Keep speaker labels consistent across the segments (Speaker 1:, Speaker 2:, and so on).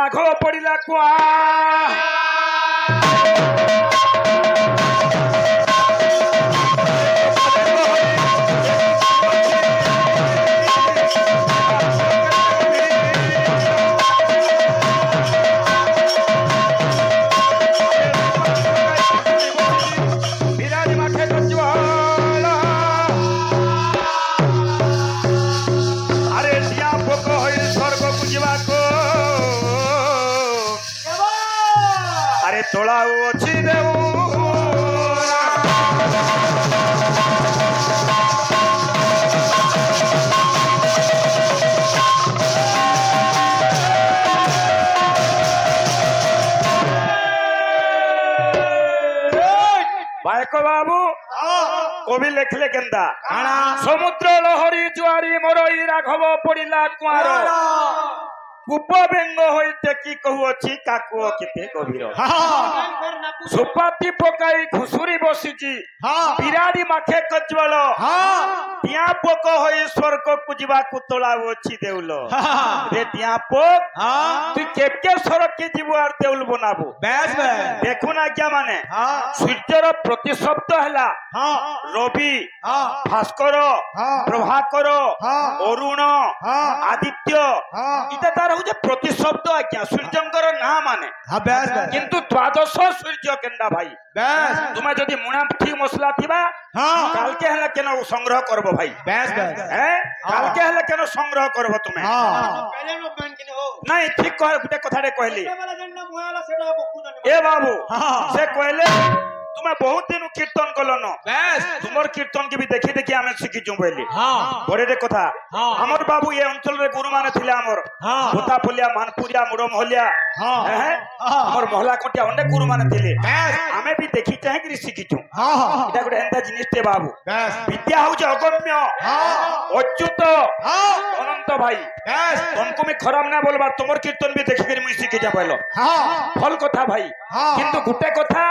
Speaker 1: राघव पड़िला कुआ तोला अच्छी देव बायको बाबू कवि लिखले केंदा समुद्र लहरी जुआरी मोरई राघव पड़िला कुआर कूप बेंग होते कि कहूची काकुओ केते गभीर सुपाती पकाई घुसुरी बसिची बिराड़ी माखे कज्वल टिया पोक होई स्वर्ग को जीवा को तोला अछि देउल रे टिया पोक तू केके स्वर्ग के जीव आर देउल बनाबो बेस देखु ना क्या माने सूर्यर प्रति शब्द हला रवि भास्कर प्रभाकर अरुण आदित्य इता तार हो प्रति शब्द आज्ञा सूर्यंकर ना माने किंतु द्वादश सूर्य केंदा भाई तुम्हें जदि मुना ठीक मसला थिबा काल के हला केनो संग्रह करबो भाई काल के हला केनो संग्रह करबो तुम्हें पहले नो बन किने हो नहीं ठीक कह गुटे कथारे कहली ए बाबू से कहले तुम्हें बहुत दिन कीर्तन कलन तुमर कीर्तन के भी देखी देखी आमे शिखिचु बोली बड़े कथा हमर बाबू ये अंचल रे गुरु माने थिले हमर भोता फुलिया मानपुरिया मुरो मोहलिया हमर मोहला कोटिया ओंडे गुरु माने थिले आमे भी देखी चाहे कि शिखिचु एटा गुटे एंता जिनिस ते बाबू विद्या हो जे अगम्य अच्युत अनंत भाई तुमको मैं खराब ना बोलबा तुमर कीर्तन भी देखि करी मुई शिखि जा पाइलो फल कथा भाई किंतु गुटे कथा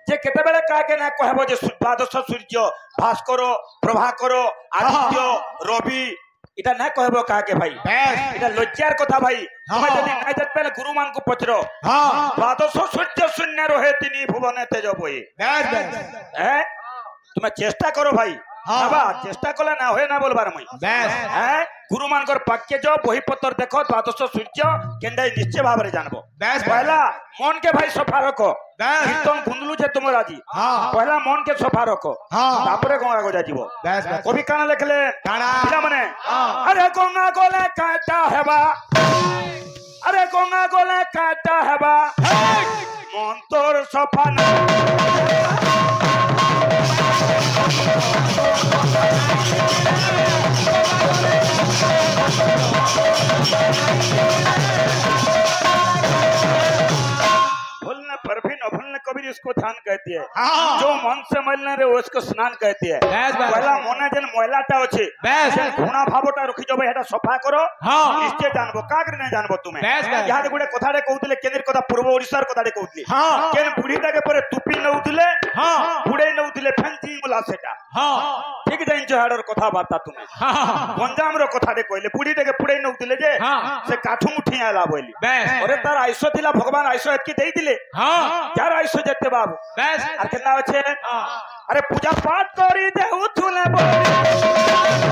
Speaker 1: जे केते बेले का के ना कहबो जे द्वादश सूर्य भास्कर प्रभाकर आदित्य रवि इटा ना कहबो का के भाई इटा लज्जार कथा भाई तुम्हें जदी ना जत पहले गुरु मान को पचरो द्वादश सूर्य शून्य रहे तिनी भुवने तेज बोई तुम्हें चेष्टा करो भाई बाबा चेष्टा कला ना होए ना बोलबार मई गुरु मानकर पाक्य जो बही पत्र देखो द्वादश सूर्य केंडा निश्चय भाव रे जानबो पहला मन के भाई सफा रखो कीर्तन गुंदलु जे तुम राजी पहला मन के सफा रखो तापरे गंगा गजा जीवो कवि काना लिखले पिला माने अरे गंगा गोले काटा हेबा अरे गंगा गोले काटा हेबा मन तोर सफा ना भूलने पर भी न भूलने कबीर इसको ध्यान कहती है जो मन से मैलने रे उसको स्नान कहती है पहला मने जन मैलाटा अछि घुणा भावटा रखि जबे हेटा सफा करो निश्चय जानबो का करे नै जानबो तुमे याद गुडे कथारे कहउतले केंद्र कथा पूर्व ओडिसा रे कथारे कहउतले केन बुढीटा के परे टुपी नउतले बुढे नउतले फैंसी बोला सेटा ठीक जाइन जहाडर कथा बाता तुमे गंजाम रो कथारे कहले बुढीटा के पुडे नउतले जे से काठू मुठी आला बोली अरे तार आइसो थिला भगवान आइसो एतकी देई दिले यार आइसो जते बाबू आर केना होछे अरे पूजा पाठ करी दे उठुले बोली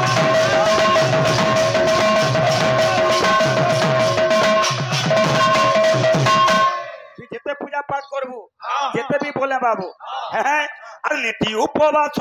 Speaker 1: जेते पूजा पाठ करबू जेते भी बोले बाबू अरे नीति उपवास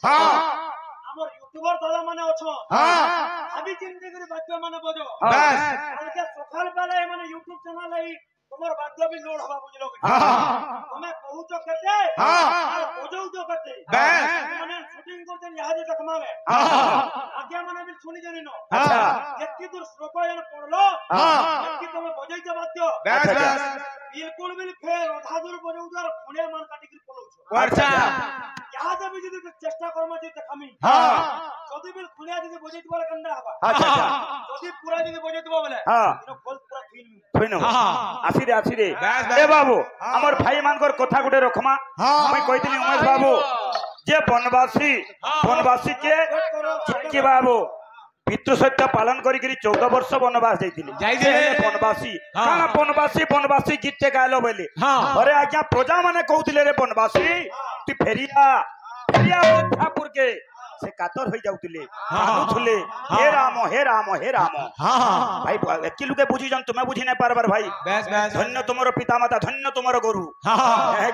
Speaker 2: हमर यूट्यूबर दादा माने अछो अभी चिंता करे बाद्य माने बजो बस अलके सकाल बेला माने यूट्यूब चैनल है तमर बाद्य भी लोड हवा बुझलो हमें पहुंचो केते बजो दो केते बस माने शूटिंग करते यहां जे तकमा में आज्ञा माने भी सुनी जानी नो अच्छा जेति दूर श्लोक यान पढ़लो जेति तमे बजैते बाद्य बस बिल्कुल भी फेर आधा दूर बजे उधर खुने मन काटी के पलौ छ
Speaker 3: अच्छा
Speaker 2: यहाँ जब যদি চেষ্টা করম যে দেখামি
Speaker 3: हां
Speaker 2: যদি বিল খুনিয়া যদি বজে দিবার কন্ডা হবা
Speaker 1: अच्छा अच्छा
Speaker 2: যদি পুরা যদি বজে দিব বলে
Speaker 1: हां
Speaker 2: ইনো গোল পুরা থিন
Speaker 1: থইনো আসি রে
Speaker 3: বাস,
Speaker 1: এ বাবু আমার ভাই মানকর কথা গুটে রখমা মই কইতিনি উমেশ বাবু যে বনবাসী কে চিকি বাবু পিতৃ সত্য পালন করি 14 বর্ষ বনবাস যাইতিলি বনবাসী কানা বনবাসী গীততে গাইলো বলি আরে আজ্ঞা প্রজা মানে কହୁଥିଲେ রে বনবাসী তুই ফেরিয়া ঠাকুর কে সে কাতর হই যাউতিলে কানুথুলে হে রাম ভাই কি লুকে বুঝি জান তুমি বুঝি না পারবার ভাই ধন্য তোমার পিতা মাতা ধন্য তোমার গরু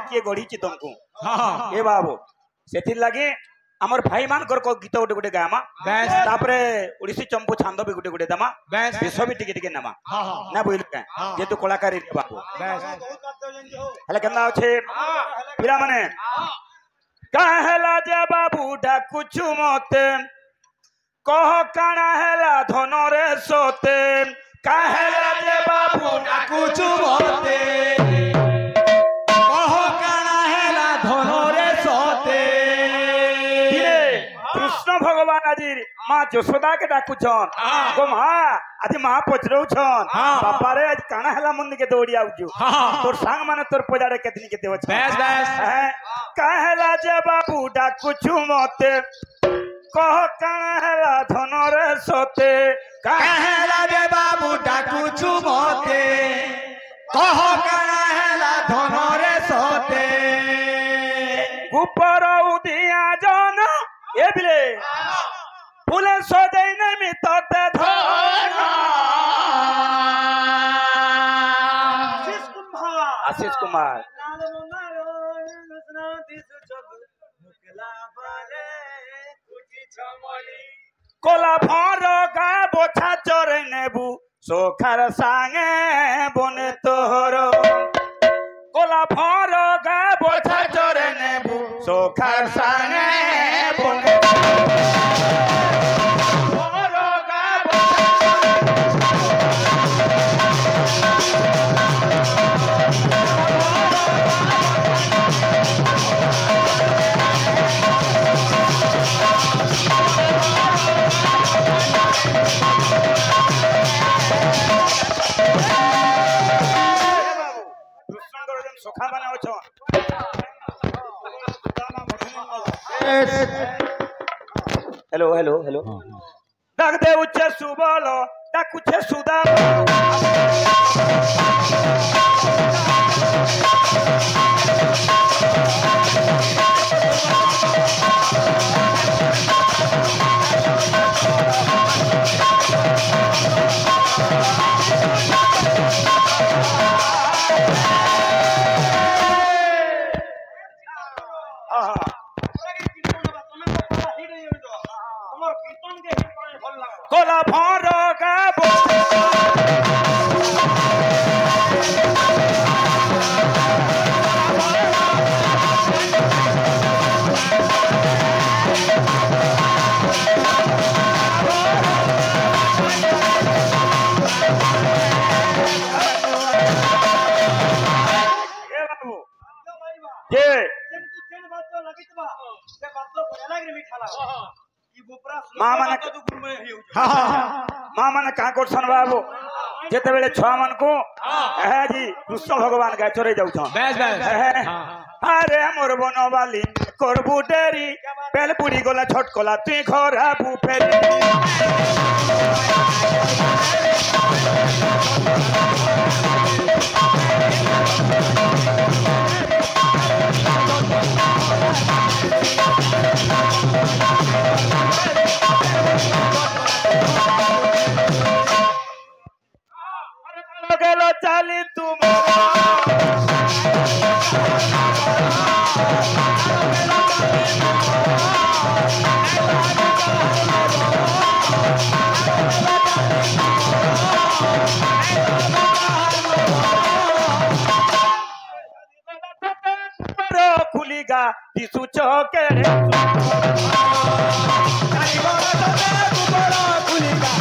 Speaker 1: কি গড়িছি তুমকু এ বাবু সেথির লাগি আমার ভাই মানকর গীত গোটে গোটে গামা তারপরে ওড়িশি চম্পু ছান্দ বি গোটে গোটে দেমা বিষ বি টিকে টিকে নেমা না বুঝলি যেহেতু কলাকারী বাবু হেলে কেমন আছে পিলা মানে কাহেলা যে বাবু ডাকুছু মতে কহ কানা হেলা ধনরে সতে কাহেলা যে বাবু ডাকুছু মতে কহ কানা হেলা ধনরে সতে কৃষ্ণ ভগবান আজির মা যশোদা কে ডাকুছন গো মা আজি মা পচরউছন বাপা রে আজ কানা হেলা মন্দিকে দৌড়ি আউছু তোর সাং মানে তোর পজাড়ে কেতনি কে দেব কাহেলা যে বাবু ডাকুছু মতে কহ কানা হেলা ধনরে সতে কাহেলা যে বাবু ডাকুছু মতে কহ কানা হেলা ধনরে সতে গুপর উদিয়া জন এবিলে ফুলে সজাই নেমি ততে ধন আশিস কুমার কলা ভর গা বোছা চরে নেবু সোখার সাঙে বনে তোর কলা ভর গা বোছা চরে নেবু সোখার সাঙে বনে সখা মানে অছন हेलो डाक दे उच्चे सुबलो डाक उच्चे सुदा कोला भरो का माँ मैंने क्या कर बाबू जिते बेले छुआ मन को जी कृष्ण भगवान गाय चोरे जाऊ अरे मोर बनवाली करबू डेरी बेल बुड़ी गला छटकला तुई घर आबू फेरी गेलो चाली तुम खुलीगा दिसु चौके खुलीगा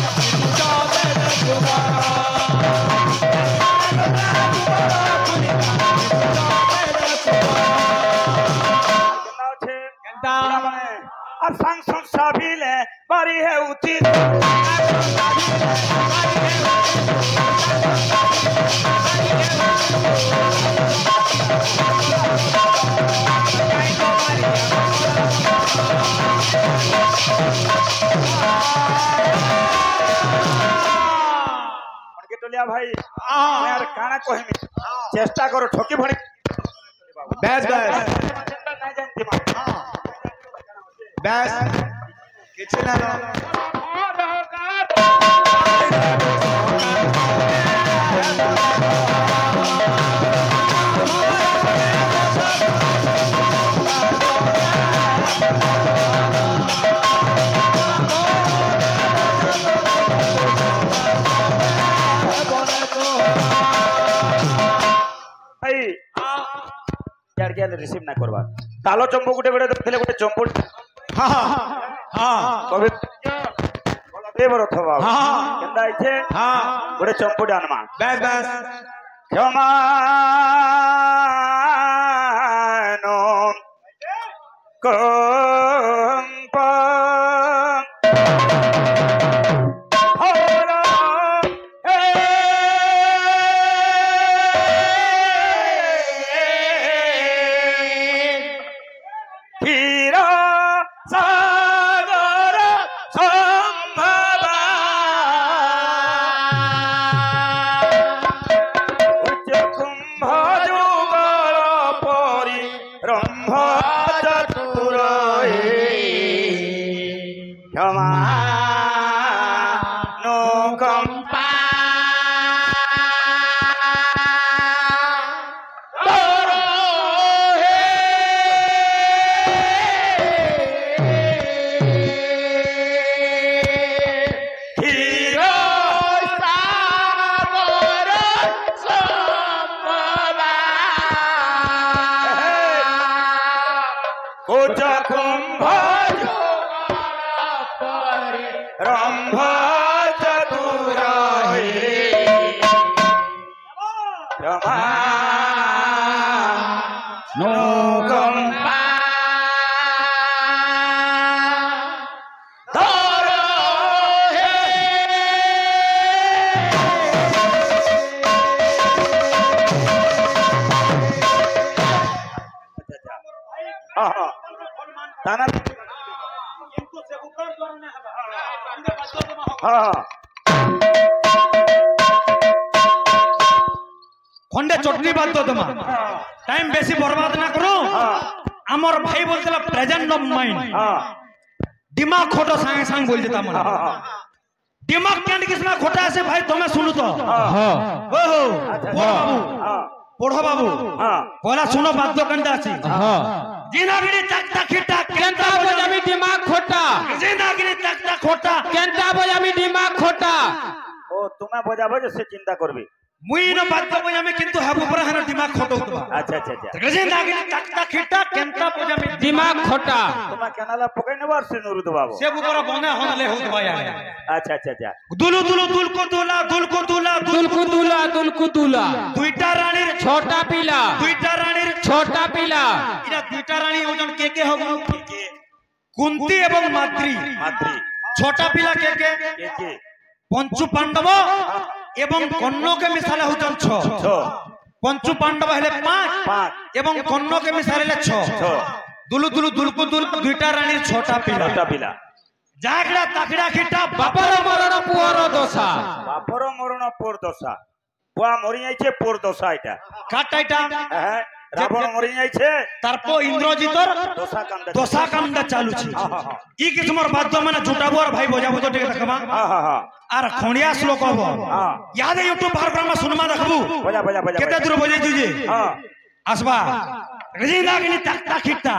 Speaker 1: আর সাংসং সাবিলে বাড়ি হে উচিত ভাই আর কানা কহিমি চেষ্টা করো ঠকি ভরি
Speaker 3: ব্যাস ব্যাস ব্যাস কিছু না
Speaker 1: রিসিভ না করবা তালো চম্পু গুটে গুটে দিলে গুটে চম্পু কবে দেবর অথবা কেন্দা আইছে গুটে চম্পুটা আনমা
Speaker 3: ব্যাস ব্যাস
Speaker 1: ক্ষমানো কম্প
Speaker 2: खंडे चटनी बात तो तुम टाइम बेसी बर्बाद ना करो आमर भाई बोलते प्रेजेंट ऑफ माइंड दिमाग खोटो सांगे सांग बोल देता मन दिमाग केंद किसना खोटा है भाई तुम्हें सुनो तो ओहो पढ़ो बाबू बोला सुनो बात तो कंदा छी जिनागिरी तक तक हिटा केंता बजामी दिमाग खोटा जिनागिरी तक तक खोटा केंता बजामी दिमाग खोटा
Speaker 1: ओ तुम्हें बजाबो से चिंता करबी
Speaker 2: मुई न बात बजामी किंतु हाबु पर है दिमाग खोटो तुम
Speaker 1: अच्छा अच्छा अच्छा
Speaker 2: जिनागिरी तक तक हिटा केंता बजामी दिमाग खोटा
Speaker 1: तुम्हें केनाला पकई न बार से नुरु दबाबो
Speaker 2: से ऊपर बने होले हो दबा यार
Speaker 1: अच्छा अच्छा अच्छा
Speaker 2: दुलु दुलु दुल को दुला दुल को दुला दुल को दुला दुल को दुला दुईटा रानीर छोटा पिला दुईटा रानीर छोटा पिला इरा दुईटा रानी ओजन के होगु कुंती एवं माद्री
Speaker 1: माद्री
Speaker 2: छोटा पिला के पंचु पांडव एवं कन्न के मिसाले होजन 6 पंचु पांडव हेले 5 एवं कन्न के मिसाले 6 दुलु दुलु दुल को दुल दुईटा रानीर छोटा पिला जागड़ा ताकड़ा खिटा बापर मरण पुअर दोसा
Speaker 1: बापर मरण पुअर दोसा बुआ मरि जाइछे पुअर दोसा এটা
Speaker 2: কাটা এটা
Speaker 1: রাবণ মরি যাইছে
Speaker 2: তারপর ইন্দ্রজিতর দোসা কামটা চালু ছিল ই কিসমর বাদ্য মানে জুটাবো আর ভাই বজাবো তো ঠিক দেখবা আর খণিয়া শ্লোক হবো ইয়াদে ইউটিউব প্রোগ্রাম শুনমা দেখবু
Speaker 1: বজা বজা বজা
Speaker 2: কেতে দূর বজাই তুই আসবা রেজিনাগিনি তাক তাক হিটা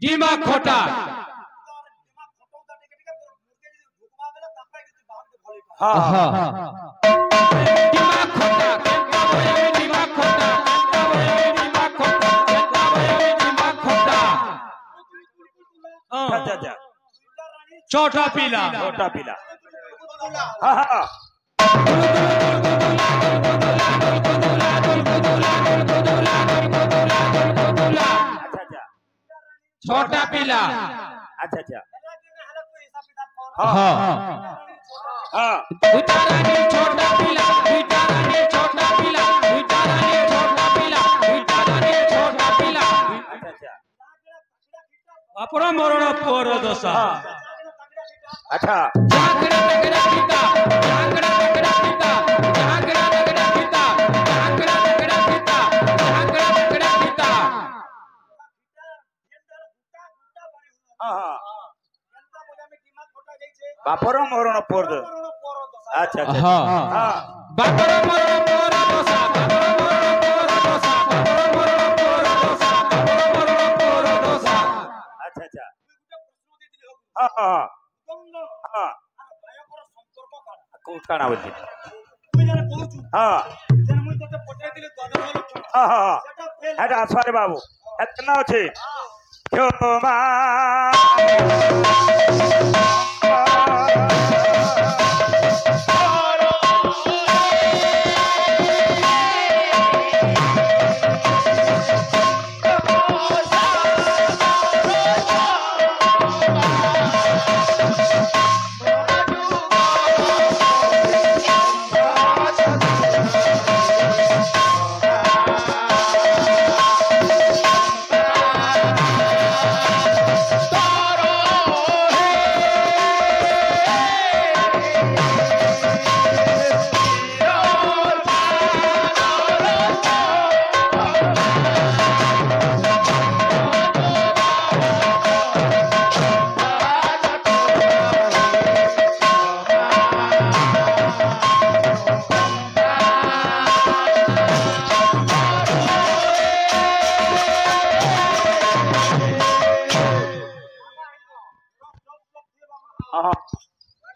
Speaker 2: दिमाग खोटा दिमाग खोटा दिमाग खोटा दिमाग खोटा दिमाग खोटा
Speaker 1: अच्छा अच्छा
Speaker 4: छोटा पीला
Speaker 1: छोटा पीला हाँ हाँ अच्छा अच्छा
Speaker 4: छोटा पीला
Speaker 1: अच्छा अच्छा
Speaker 4: हाँ
Speaker 1: हाँ
Speaker 4: विटारानी छोटा पीला विटारानी छोटा पीला विटारानी छोटा पीला विटारानी छोटा पीला
Speaker 1: अच्छा अच्छा
Speaker 4: अपरा मरण पोर दोसा
Speaker 1: अच्छा
Speaker 4: जागड़ा तगड़ा पिता जागड़ा तगड़ा पिता जागड़ा तगड़ा पिता जागड़ा तगड़ा पिता जागड़ा तगड़ा पिता
Speaker 1: हाँ हाँ बापरो मरण पोर दो अच्छा अच्छा
Speaker 4: हाँ
Speaker 1: हाँ
Speaker 4: बापरा मरण पोर दोसा बापरा मरण पोर दोसा बापरा मरण पोर दोसा बापरा मरण पोर दोसा
Speaker 1: अच्छा अच्छा हाँ हाँ हाँ कौन काना बोलते हाँ हाँ हाँ এটা আসরে বাবু এতনা আছে ক্ষমা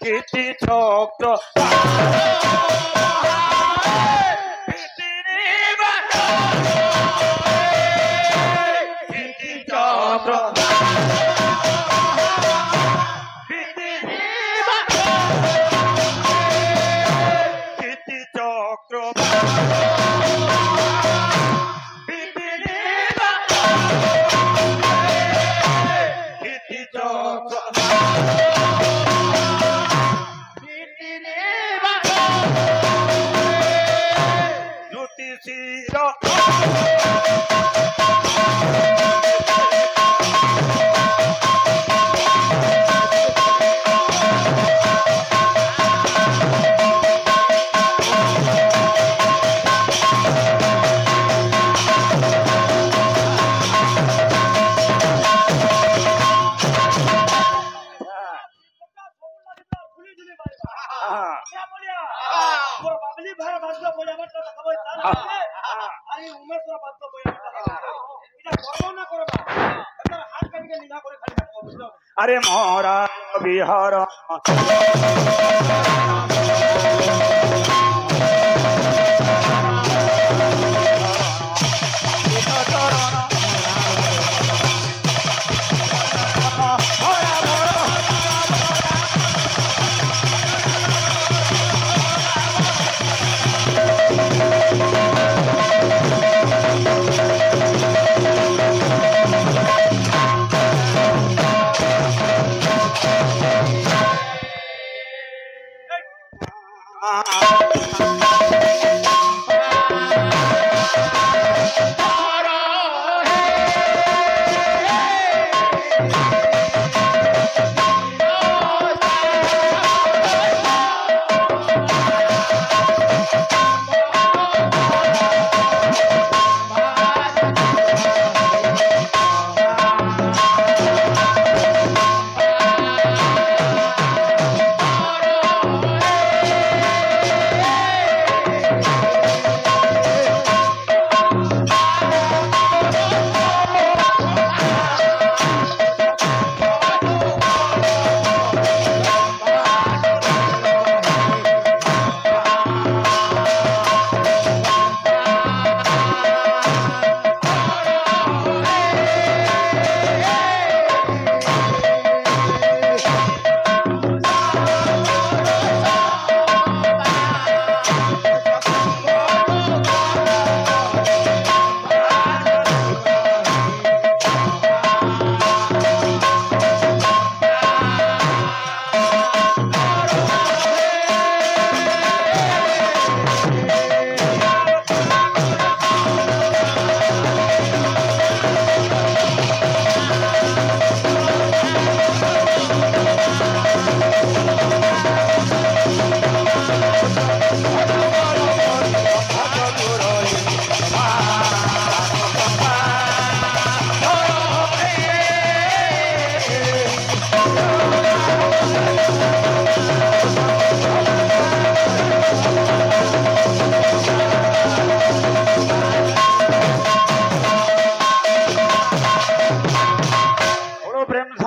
Speaker 1: কীর্তি ছোট কীর্তি চক্র কীর্তি চক্র কীর্তি চক্র अरे मोरा बिहार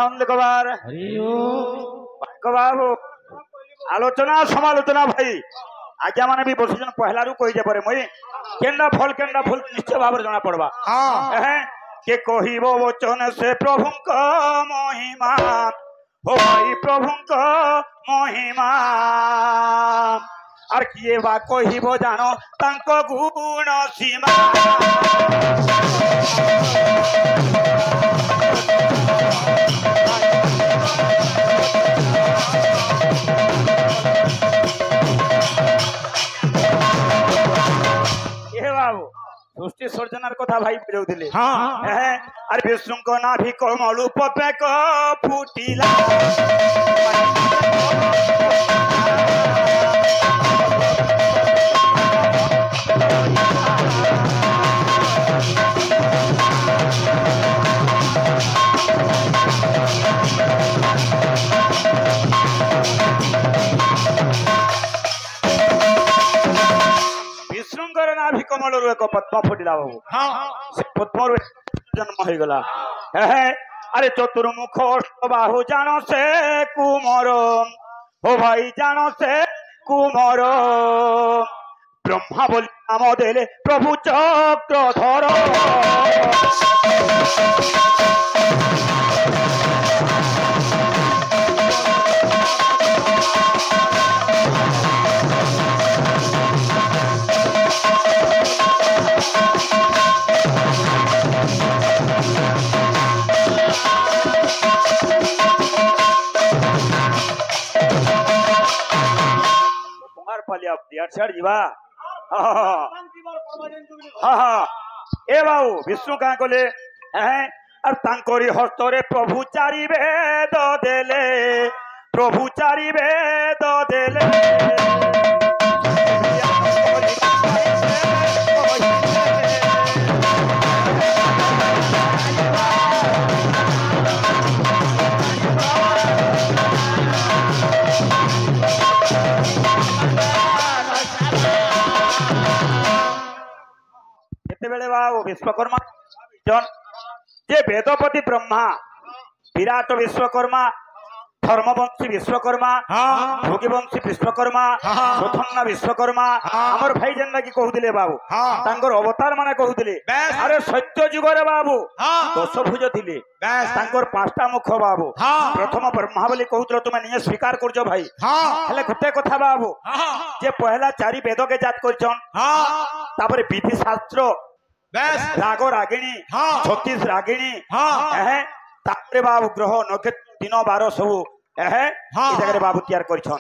Speaker 1: সাউন্ড কবার বাবু আলোচনা সমালোচনা ভাই আজ্ঞা মানে বি বসুছেন পহলারু কই যে পরে মই কেন্ডা ভুল নিশ্চয় ভাবে জনা পড়বা হ্যাঁ কে কহিব বচন সে প্রভুঙ্ক মহিমা ও ভাই প্রভুঙ্ক মহিমা আর কিয়ে বা কহিব জানো তাঙ্ক গুণ সীমা বাবু সৃষ্টি সর্জনার কথা ভাই বুঝাউଥିଲେ আর বিষ্ণুঙ্ক নাভি কমলু পপেক ফুটিলা বিষ্ণুঙ্কর নাভি কমলর এক পদ্ম ফুটিলা বাবু সে পদ্মর জন্ম হয়ে গলা আরে চতুর্মুখ বাহু জানো সে কুমর ও ভাই জানো সে কুমর ব্রহ্মা বলি আমাদের প্রভু চক্রধর এ বাবু বিষ্ণু কাঁ কলে আর তাঙ্করি হস্তরে প্রভু চারি বেদ দেলে প্রভু চারি বেদ দেলে बेले बाबू विश्वकर्मा जे वेदपति ब्रह्मा विराट विश्वकर्मा धर्मवंशी विश्वकर्मा भोगीवंशी विश्वकर्मा सुथंगा विश्वकर्मा हमर भाई जेन की कहूले बाबू तांकर अवतार माने कहूले अरे सत्य जुग रे बाबू दशभुज थिले तांकर पांचटा मुख बाबू प्रथम ब्रह्मा बोली कहूतलो तुमे निये स्वीकार करजो भाई हेले गोटे कथा बाबू जे पहला चारि वेद के जात करछन तापरे विधि शास्त्र राग रागिणी 36 रागिणी तापरे बाबू ग्रह नक्षत्र दिन बार सबू जगह बाबू तैयार करछन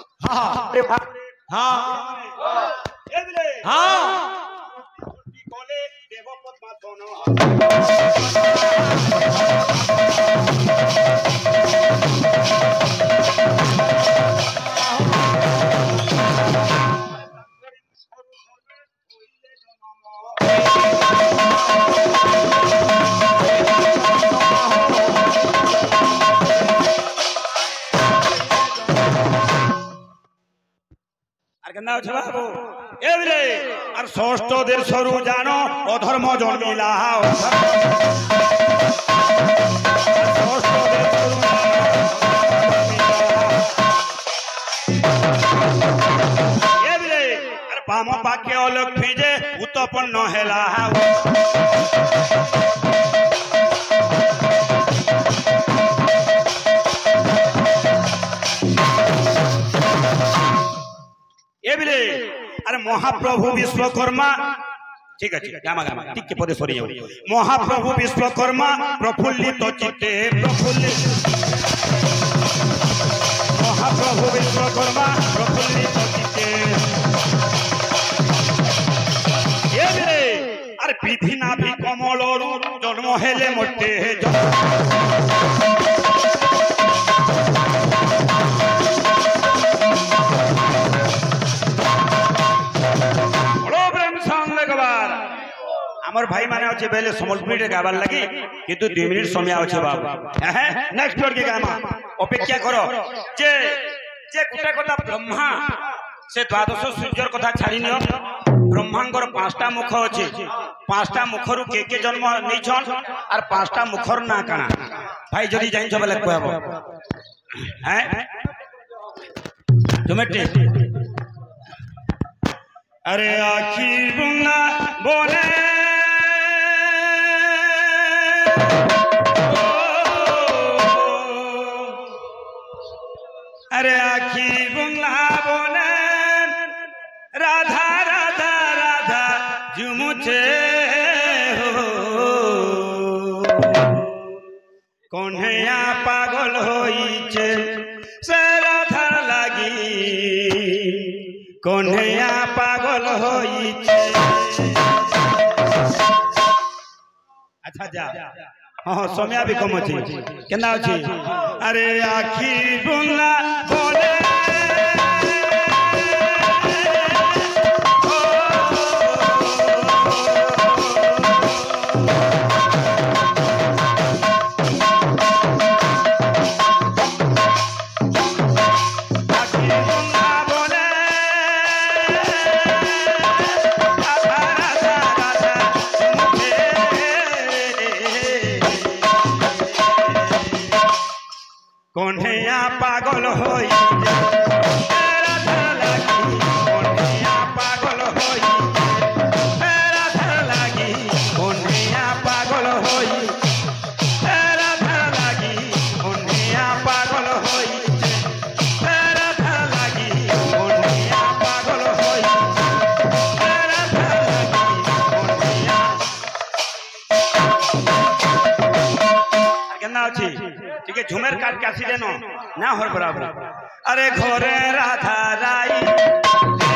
Speaker 1: আর ষষ্ঠ দেশরু জানো অধর্ম জন্মিলা আর বাম পাকে অলক্ষ্মী যে উৎপন্ন হেলা अरे महाप्रभु विश्वकर्मा ठीक है गामा गामा ठीक के पदे सरी जाऊ महाप्रभु विश्वकर्मा प्रफुल्लित चित्ते प्रफुल्लित महाप्रभु विश्वकर्मा प्रफुल्लित चित्ते ये रे अरे विधि नाभि कमलरु जन्म हेले मोटे हमर भाई माने अच्छे पहले समलपुरी रे गाबार लगी किंतु 2 मिनिट समय अच्छे बाबू नेक्स्ट जोर के गामा अपेक्षा करो जे जे गुटे कथा ब्रह्मा से द्वादश सूर्यर कथा छाड़ी नियो ब्रह्मांगर 5टा मुख अछि 5टा मुखरु के जन्म नै छन और 5टा मुखर ना काना भाई जदी जाइन बेले कहब हैं तुम्हें अरे आखी बुंगा बोले अरे आखी बुंगा बोले राधा राधा राधा झुमुचे हो कन्हैया पागल होइछे से राधा लागी कन्हैया पागल होइछे अच्छा जा हाँ समय भी कम अच्छी केना अच्छी अरे आखी बुंगा बोले कन्हैया पागल होई राधा लागी कन्हैया पागल होई राधा लागी कन्हैया पागल होई राधा लागी कन्हैया पागल होई राधा लागी कन्हैया पागल होई राधा लागी कन्हैया केना अछि ठीक है झुमेर काट के आसी देनो ना हर बराबर अरे घरे राधा राई